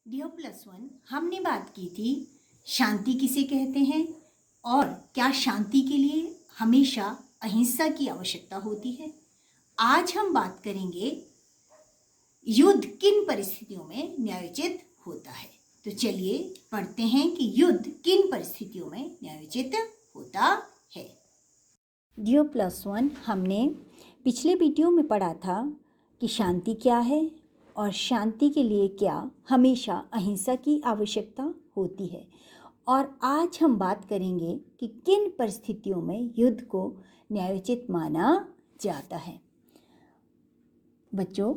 Dear plus one, हमने बात की थी शांति किसे कहते हैं और क्या शांति के लिए हमेशा अहिंसा की आवश्यकता होती है। आज हम बात करेंगे युद्ध किन परिस्थितियों में न्यायोचित होता है। तो चलिए पढ़ते हैं कि युद्ध किन परिस्थितियों में न्यायोचित होता है। डियर प्लस वन, हमने पिछले वीडियो में पढ़ा था कि शांति क्या है और शांति के लिए क्या हमेशा अहिंसा की आवश्यकता होती है। और आज हम बात करेंगे कि किन परिस्थितियों में युद्ध को न्यायोचित माना जाता है। बच्चों,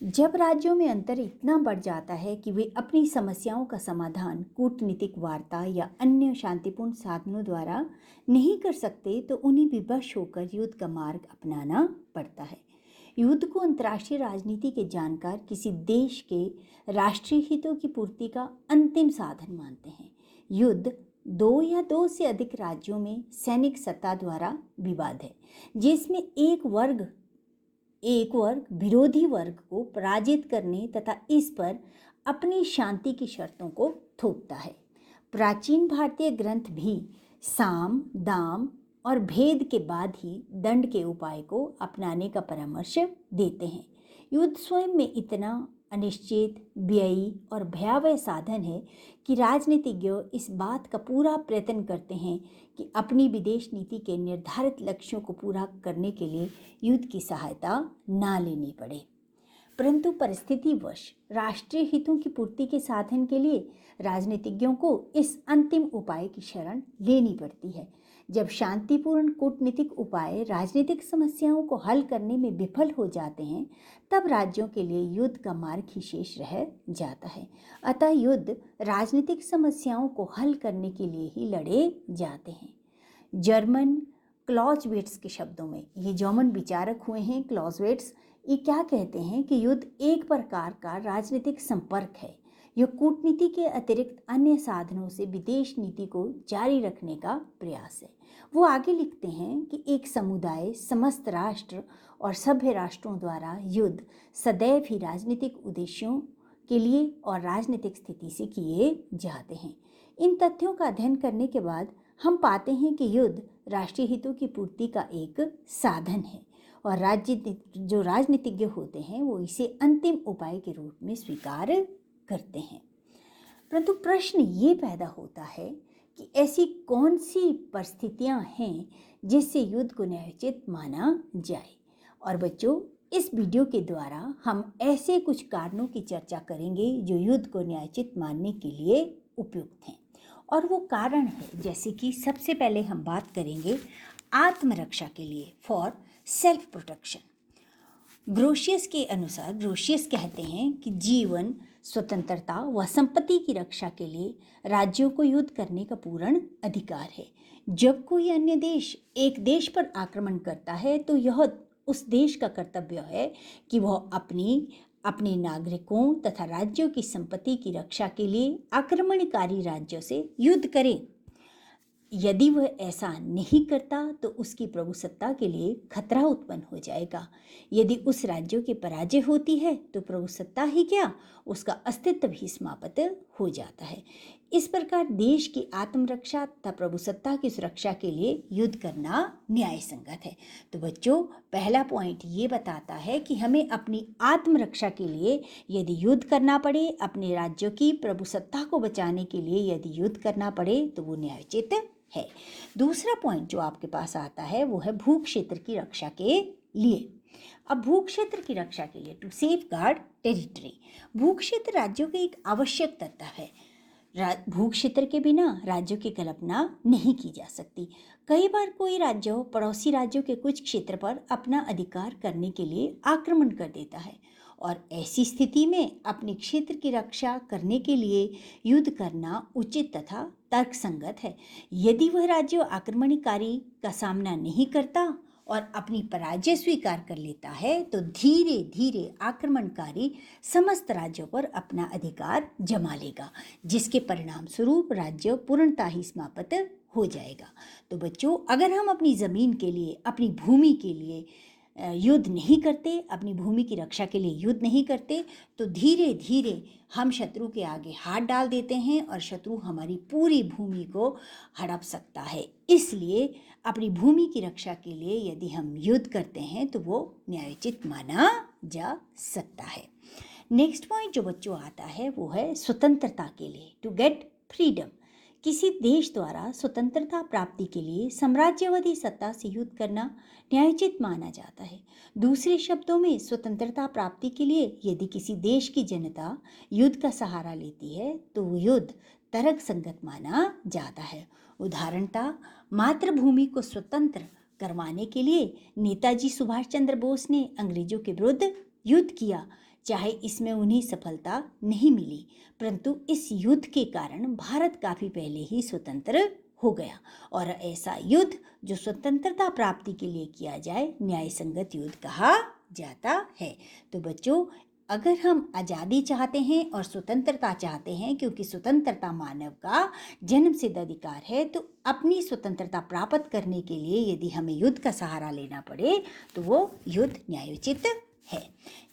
जब राज्यों में अंतर इतना बढ़ जाता है कि वे अपनी समस्याओं का समाधान कूटनीतिक वार्ता या अन्य शांतिपूर्ण साधनों द्वारा नहीं कर सकते, तो उन्हें विवश होकर युद्ध का मार्ग अपनाना पड़ता है। युद्ध को अंतर्राष्ट्रीय राजनीति के जानकार किसी देश के राष्ट्रीय हितों की पूर्ति का अंतिम साधन मानते हैं। युद्ध दो या दो से अधिक राज्यों में सैनिक सत्ता द्वारा विवाद है, जिसमें एक वर्ग विरोधी वर्ग को पराजित करने तथा इस पर अपनी शांति की शर्तों को थोपता है। प्राचीन भारतीय ग्रंथ भी साम, दाम और भेद के बाद ही दंड के उपाय को अपनाने का परामर्श देते हैं। युद्ध स्वयं में इतना अनिश्चित, व्ययी और भयावह साधन है कि राजनीतिज्ञ इस बात का पूरा प्रयत्न करते हैं कि अपनी विदेश नीति के निर्धारित लक्ष्यों को पूरा करने के लिए युद्ध की सहायता ना लेनी पड़े। परंतु परिस्थितिवश राष्ट्रीय हितों की पूर्ति के साधन के लिए राजनीतिज्ञों को इस अंतिम उपाय की शरण लेनी पड़ती है। जब शांतिपूर्ण कूटनीतिक उपाय राजनीतिक समस्याओं को हल करने में विफल हो जाते हैं, तब राज्यों के लिए युद्ध का मार्ग ही शेष रह जाता है। अतः युद्ध राजनीतिक समस्याओं को हल करने के लिए ही लड़े जाते हैं। जर्मन क्लॉज़विट्ज़ के शब्दों में, ये जर्मन विचारक हुए हैं क्लॉज़विट्ज़, ये क्या कहते हैं कि युद्ध एक प्रकार का राजनीतिक संपर्क है। यह कूटनीति के अतिरिक्त अन्य साधनों से विदेश नीति को जारी रखने का प्रयास है। वो आगे लिखते हैं कि एक समुदाय, समस्त राष्ट्र और सभ्य राष्ट्रों द्वारा युद्ध सदैव ही राजनीतिक उद्देश्यों के लिए और राजनीतिक स्थिति से किए जाते हैं। इन तथ्यों का अध्ययन करने के बाद हम पाते हैं कि युद्ध राष्ट्रीय हितों की पूर्ति का एक साधन है और जो राजनीतिज्ञ होते हैं वो इसे अंतिम उपाय के रूप में स्वीकार करते हैं। परंतु प्रश्न ये पैदा होता है कि ऐसी कौन सी परिस्थितियां हैं जिससे युद्ध को न्यायोचित माना जाए। और बच्चों, इस वीडियो के द्वारा हम ऐसे कुछ कारणों की चर्चा करेंगे जो युद्ध को न्यायोचित मानने के लिए उपयुक्त हैं। और वो कारण है, जैसे कि सबसे पहले हम बात करेंगे आत्मरक्षा के लिए, फॉर सेल्फ प्रोटेक्शन। ग्रोशियस के अनुसार, ग्रोशियस कहते हैं कि जीवन, स्वतंत्रता व संपत्ति की रक्षा के लिए राज्यों को युद्ध करने का पूर्ण अधिकार है। जब कोई अन्य देश एक देश पर आक्रमण करता है तो यह उस देश का कर्तव्य है कि वह अपने नागरिकों तथा राज्यों की संपत्ति की रक्षा के लिए आक्रमणकारी राज्यों से युद्ध करे। यदि वह ऐसा नहीं करता तो उसकी प्रभुसत्ता के लिए खतरा उत्पन्न हो जाएगा। यदि उस राज्यों की पराजय होती है तो प्रभुसत्ता ही क्या, उसका अस्तित्व भी समाप्त हो जाता है। इस प्रकार देश की आत्मरक्षा तथा प्रभुसत्ता की सुरक्षा के लिए युद्ध करना न्याय संगत है। तो बच्चों, पहला पॉइंट ये बताता है कि हमें अपनी आत्मरक्षा के लिए यदि युद्ध करना पड़े, अपने राज्यों की प्रभुसत्ता को बचाने के लिए यदि युद्ध करना पड़े तो वो न्यायोचित है। दूसरा पॉइंट जो आपके पास आता है वो है भू क्षेत्र की रक्षा के लिए। अब भू क्षेत्र की रक्षा के लिए, टू सेफ गार्ड टेरिटरी, भू क्षेत्र राज्यों के एक आवश्यक तत्व है। भू क्षेत्र के बिना राज्यों की कल्पना नहीं की जा सकती। कई बार कोई राज्य पड़ोसी राज्यों के कुछ क्षेत्र पर अपना अधिकार करने के लिए आक्रमण कर देता है और ऐसी स्थिति में अपने क्षेत्र की रक्षा करने के लिए युद्ध करना उचित तथा तर्कसंगत है। यदि वह राज्य आक्रमणकारी का सामना नहीं करता और अपनी पराजय स्वीकार कर लेता है तो धीरे धीरे आक्रमणकारी समस्त राज्यों पर अपना अधिकार जमा लेगा, जिसके परिणाम स्वरूप राज्य पूर्णतः ही समाप्त हो जाएगा। तो बच्चों, अगर हम अपनी ज़मीन के लिए, अपनी भूमि के लिए युद्ध नहीं करते, अपनी भूमि की रक्षा के लिए युद्ध नहीं करते, तो धीरे धीरे हम शत्रु के आगे हाथ डाल देते हैं और शत्रु हमारी पूरी भूमि को हड़प सकता है। इसलिए अपनी भूमि की रक्षा के लिए यदि हम युद्ध करते हैं तो वो न्यायोचित माना जा सकता है। नेक्स्ट पॉइंट जो बच्चों आता है वो है स्वतंत्रता के लिए, टू गेट फ्रीडम। किसी देश द्वारा स्वतंत्रता प्राप्ति के लिए साम्राज्यवादी सत्ता से युद्ध करना न्यायोचित माना जाता है। दूसरे शब्दों में, स्वतंत्रता प्राप्ति के लिए यदि किसी देश की जनता युद्ध का सहारा लेती है तो वो युद्ध तर्कसंगत माना जाता है। उदाहरणतः मातृभूमि को स्वतंत्र करवाने के लिए नेताजी सुभाष चंद्र बोस ने अंग्रेजों के विरुद्ध युद्ध किया। चाहे इसमें उन्हें सफलता नहीं मिली, परंतु इस युद्ध के कारण भारत काफ़ी पहले ही स्वतंत्र हो गया, और ऐसा युद्ध जो स्वतंत्रता प्राप्ति के लिए किया जाए न्यायसंगत युद्ध कहा जाता है। तो बच्चों, अगर हम आज़ादी चाहते हैं और स्वतंत्रता चाहते हैं, क्योंकि स्वतंत्रता मानव का जन्मसिद्ध अधिकार है, तो अपनी स्वतंत्रता प्राप्त करने के लिए यदि हमें युद्ध का सहारा लेना पड़े तो वो युद्ध न्यायोचित है।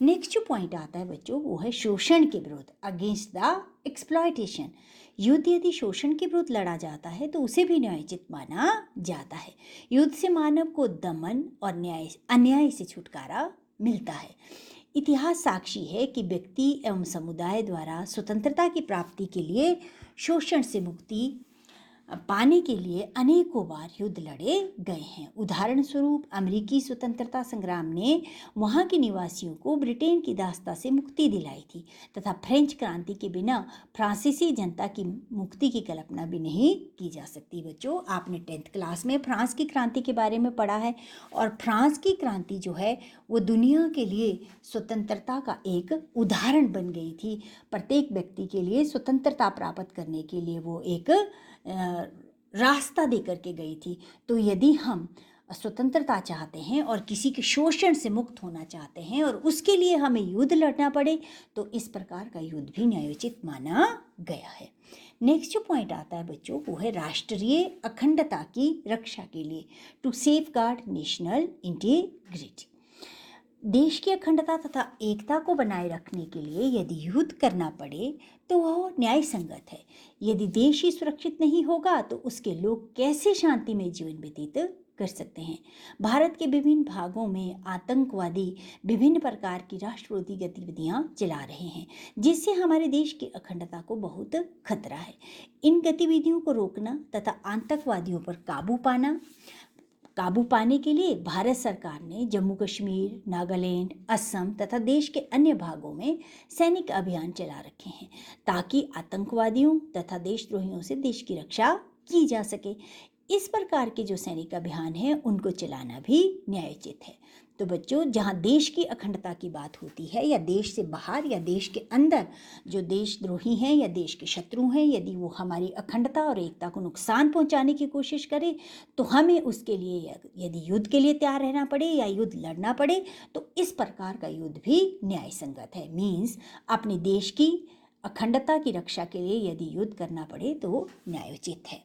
नेक्स्ट जो पॉइंट आता है बच्चों वो है शोषण के विरुद्ध, अगेंस्ट द एक्सप्लॉयटेशन। युद्ध यदि शोषण के विरुद्ध लड़ा जाता है तो उसे भी न्यायोचित माना जाता है। युद्ध से मानव को दमन और अन्याय से छुटकारा मिलता है। इतिहास साक्षी है कि व्यक्ति एवं समुदाय द्वारा स्वतंत्रता की प्राप्ति के लिए शोषण से मुक्ति पाने के लिए अनेकों बार युद्ध लड़े गए हैं। उदाहरण स्वरूप अमेरिकी स्वतंत्रता संग्राम ने वहाँ के निवासियों को ब्रिटेन की दासता से मुक्ति दिलाई थी, तथा फ्रेंच क्रांति के बिना फ्रांसीसी जनता की मुक्ति की कल्पना भी नहीं की जा सकती। बच्चों, आपने 10th क्लास में फ्रांस की क्रांति के बारे में पढ़ा है, और फ्रांस की क्रांति जो है वो दुनिया के लिए स्वतंत्रता का एक उदाहरण बन गई थी। प्रत्येक व्यक्ति के लिए स्वतंत्रता प्राप्त करने के लिए वो एक रास्ता दे करके गई थी। तो यदि हम स्वतंत्रता चाहते हैं और किसी के शोषण से मुक्त होना चाहते हैं और उसके लिए हमें युद्ध लड़ना पड़े तो इस प्रकार का युद्ध भी न्यायोचित माना गया है। नेक्स्ट जो पॉइंट आता है बच्चों वो है राष्ट्रीय अखंडता की रक्षा के लिए, टू सेफगार्ड नेशनल इंटीग्रिटी। देश की अखंडता तथा एकता को बनाए रखने के लिए यदि युद्ध करना पड़े तो वह न्याय संगत है। यदि देश ही सुरक्षित नहीं होगा तो उसके लोग कैसे शांति में जीवन व्यतीत कर सकते हैं। भारत के विभिन्न भागों में आतंकवादी विभिन्न प्रकार की राष्ट्रविरोधी गतिविधियां चला रहे हैं, जिससे हमारे देश की अखंडता को बहुत खतरा है। इन गतिविधियों को रोकना तथा आतंकवादियों पर काबू पाने के लिए भारत सरकार ने जम्मू कश्मीर, नागालैंड, असम तथा देश के अन्य भागों में सैनिक अभियान चला रखे हैं, ताकि आतंकवादियों तथा देशद्रोहियों से देश की रक्षा की जा सके। इस प्रकार के जो सैनिक अभियान हैं उनको चलाना भी न्यायोचित है। तो बच्चों, जहाँ देश की अखंडता की बात होती है या देश से बाहर या देश के अंदर जो देशद्रोही हैं या देश के शत्रु हैं, यदि वो हमारी अखंडता और एकता को नुकसान पहुंचाने की कोशिश करें तो हमें उसके लिए यदि युद्ध के लिए तैयार रहना पड़े या युद्ध लड़ना पड़े तो इस प्रकार का युद्ध भी न्याय संगत है। मीन्स अपने देश की अखंडता की रक्षा के लिए यदि युद्ध करना पड़े तो वो न्यायोचित है।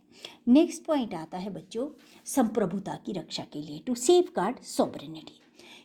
नेक्स्ट पॉइंट आता है बच्चों संप्रभुता की रक्षा के लिए, टू सेफगार्ड सॉवरेनिटी।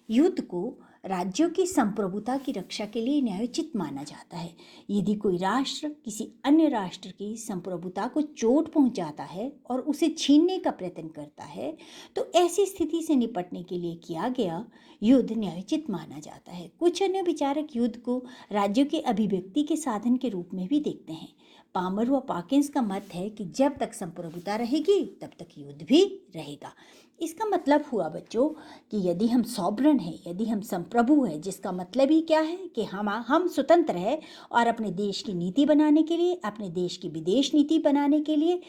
युद्ध को राज्यों की संप्रभुता की रक्षा के लिए न्यायोचित माना जाता है। यदि कोई राष्ट्र किसी अन्य राष्ट्र की संप्रभुता को चोट पहुंचाता है और उसे छीनने का प्रयत्न करता है तो ऐसी स्थिति से निपटने के लिए किया गया युद्ध न्यायोचित माना जाता है। कुछ अन्य विचारक युद्ध को राज्यों के अभिव्यक्ति के साधन के रूप में भी देखते हैं। पामर व पाकिंस का मत है कि जब तक संप्रभुता रहेगी तब तक युद्ध भी रहेगा। इसका मतलब हुआ बच्चों कि यदि हम सॉवरन हैं, यदि हम संप्रभु हैं, जिसका मतलब ही क्या है कि हम स्वतंत्र हैं और अपने देश की नीति बनाने के लिए, अपने देश की विदेश नीति बनाने के लिए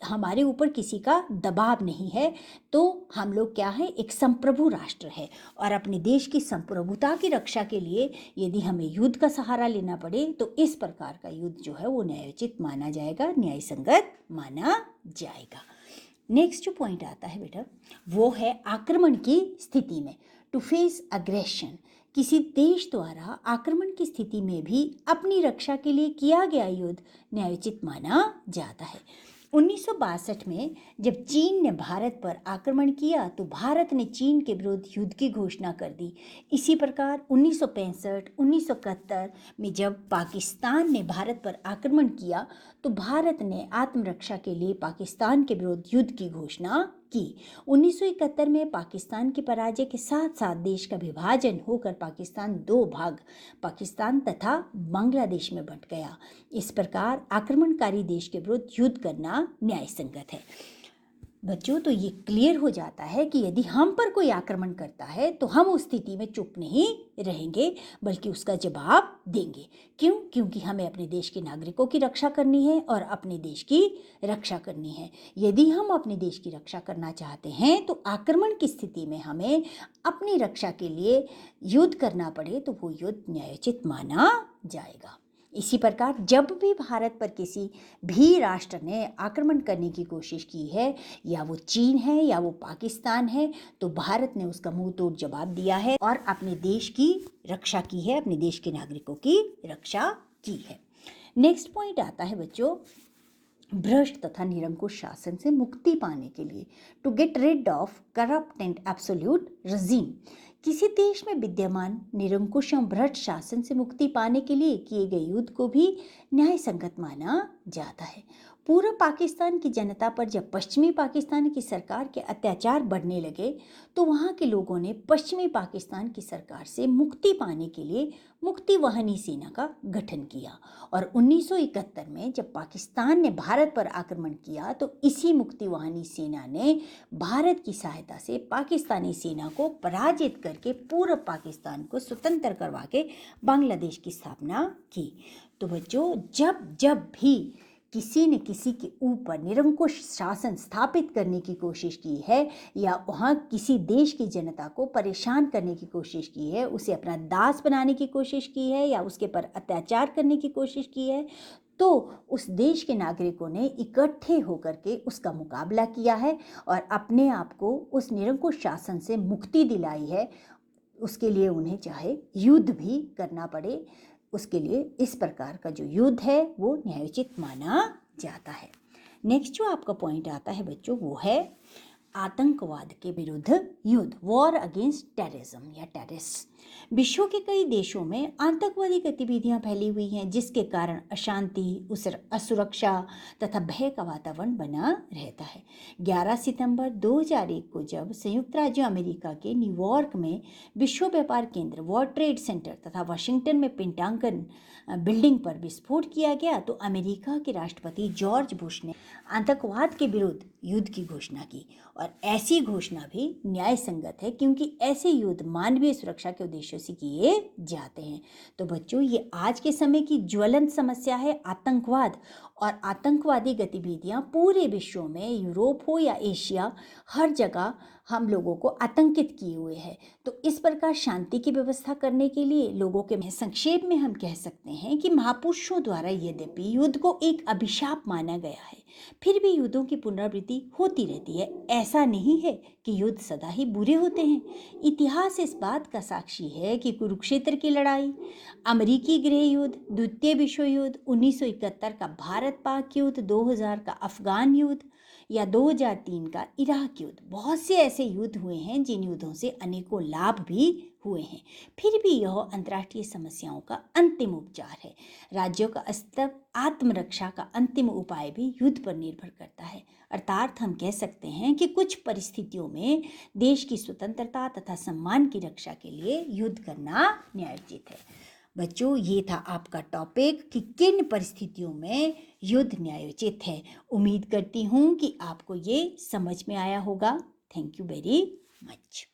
हमारे ऊपर किसी का दबाव नहीं है, तो हम लोग क्या है, एक संप्रभु राष्ट्र है। और अपने देश की संप्रभुता की रक्षा के लिए यदि हमें युद्ध का सहारा लेना पड़े तो इस प्रकार का युद्ध जो है वो न्यायोचित माना जाएगा, न्याय संगत माना जाएगा। नेक्स्ट जो पॉइंट आता है बेटा वो है आक्रमण की स्थिति में, टू फेस अग्रेशन। किसी देश द्वारा आक्रमण की स्थिति में भी अपनी रक्षा के लिए किया गया युद्ध न्यायोचित माना जाता है। 1962 में जब चीन ने भारत पर आक्रमण किया तो भारत ने चीन के विरुद्ध युद्ध की घोषणा कर दी। इसी प्रकार 1965, 1971 में जब पाकिस्तान ने भारत पर आक्रमण किया तो भारत ने आत्मरक्षा के लिए पाकिस्तान के विरुद्ध युद्ध की घोषणा की। 1971 में पाकिस्तान की पराजय के साथ साथ देश का विभाजन होकर पाकिस्तान दो भाग, पाकिस्तान तथा बांग्लादेश में बंट गया। इस प्रकार आक्रमणकारी देश के विरुद्ध युद्ध करना न्याय संगत है। बच्चों, तो ये क्लियर हो जाता है कि यदि हम पर कोई आक्रमण करता है तो हम उस स्थिति में चुप नहीं रहेंगे बल्कि उसका जवाब देंगे। क्यों? क्योंकि हमें अपने देश के नागरिकों की रक्षा करनी है और अपने देश की रक्षा करनी है। यदि हम अपने देश की रक्षा करना चाहते हैं तो आक्रमण की स्थिति में हमें अपनी रक्षा के लिए युद्ध करना पड़े तो वो युद्ध न्यायोचित माना जाएगा। इसी प्रकार जब भी भारत पर किसी भी राष्ट्र ने आक्रमण करने की कोशिश की है, या वो चीन है या वो पाकिस्तान है, तो भारत ने उसका मुंह तोड़ जवाब दिया है और अपने देश की रक्षा की है, अपने देश के नागरिकों की रक्षा की है। नेक्स्ट पॉइंट आता है बच्चों, भ्रष्ट तथा निरंकुश शासन से मुक्ति पाने के लिए, to get rid of corrupt and absolute regime. किसी देश में विद्यमान निरंकुश एवं भ्रष्ट शासन से मुक्ति पाने के लिए किए गए युद्ध को भी न्याय संगत माना जाता है। पूर्व पाकिस्तान की जनता पर जब पश्चिमी पाकिस्तान की सरकार के अत्याचार बढ़ने लगे तो वहाँ के लोगों ने पश्चिमी पाकिस्तान की सरकार से मुक्ति पाने के लिए मुक्ति वाहिनी सेना का गठन किया और 1971 में जब पाकिस्तान ने भारत पर आक्रमण किया तो इसी मुक्ति वाहिनी सेना ने भारत की सहायता से पाकिस्तानी सेना को पराजित करके पूर्व पाकिस्तान को स्वतंत्र करवा के बांग्लादेश की स्थापना की। तो बच्चों, जब भी किसी ने किसी के ऊपर निरंकुश शासन स्थापित करने की कोशिश की है या वहाँ किसी देश की जनता को परेशान करने की कोशिश की है, उसे अपना दास बनाने की कोशिश की है या उसके पर अत्याचार करने की कोशिश की है, तो उस देश के नागरिकों ने इकट्ठे होकर के उसका मुकाबला किया है और अपने आप को उस निरंकुश शासन से मुक्ति दिलाई है। उसके लिए उन्हें चाहे युद्ध भी करना पड़े, उसके लिए इस प्रकार का जो युद्ध है वो न्यायोचित माना जाता है। नेक्स्ट जो आपका पॉइंट आता है बच्चों, वो है आतंकवाद के विरुद्ध युद्ध, वॉर अगेंस्ट टेररिज्म या टेररिस्ट। विश्व के कई देशों में आतंकवादी गतिविधियां फैली हुई हैं जिसके कारण अशांति, असुरक्षा तथा भय का वातावरण बना रहता है। 11 सितंबर 2001 को जब संयुक्त राज्य अमेरिका के न्यूयॉर्क में विश्व व्यापार केंद्र, वर्ल्ड ट्रेड सेंटर तथा वाशिंगटन में पेंटागन बिल्डिंग पर विस्फोट किया गया तो अमेरिका के राष्ट्रपति जॉर्ज बुश ने आतंकवाद के विरुद्ध युद्ध की घोषणा की और ऐसी घोषणा भी न्याय संगत है क्योंकि ऐसे युद्ध मानवीय सुरक्षा के उद्देश्यों से किए जाते हैं। तो बच्चों, ये आज के समय की ज्वलंत समस्या है आतंकवाद, और आतंकवादी गतिविधियां पूरे विश्व में, यूरोप हो या एशिया, हर जगह हम लोगों को आतंकित किए हुए है। तो इस प्रकार शांति की व्यवस्था करने के लिए लोगों के संक्षेप में हम कह सकते हैं कि महापुरुषों द्वारा यद्यपि युद्ध को एक अभिशाप माना गया है, फिर भी युद्धों की पुनरावृत्ति होती रहती है। ऐसा नहीं है कि युद्ध सदा ही बुरे होते हैं। इतिहास इस बात का साक्षी है कि कुरुक्षेत्र की लड़ाई, अमेरिकी गृह युद्ध, द्वितीय विश्व युद्ध, 1971 का भारत पाक युद्ध, 2000 का अफगान युद्ध या 2003 का इराक युद्ध, बहुत से ऐसे युद्ध हुए हैं जिन युद्धों से अनेकों लाभ भी हुए हैं। फिर भी यह अंतर्राष्ट्रीय समस्याओं का अंतिम उपचार है। राज्यों का अस्तित्व, आत्मरक्षा का अंतिम उपाय भी युद्ध पर निर्भर करता है। अर्थात हम कह सकते हैं कि कुछ परिस्थितियों में देश की स्वतंत्रता तथा सम्मान की रक्षा के लिए युद्ध करना न्यायोचित है। बच्चों, ये था आपका टॉपिक कि किन परिस्थितियों में युद्ध न्यायोचित है। उम्मीद करती हूँ कि आपको ये समझ में आया होगा। Thank you very much.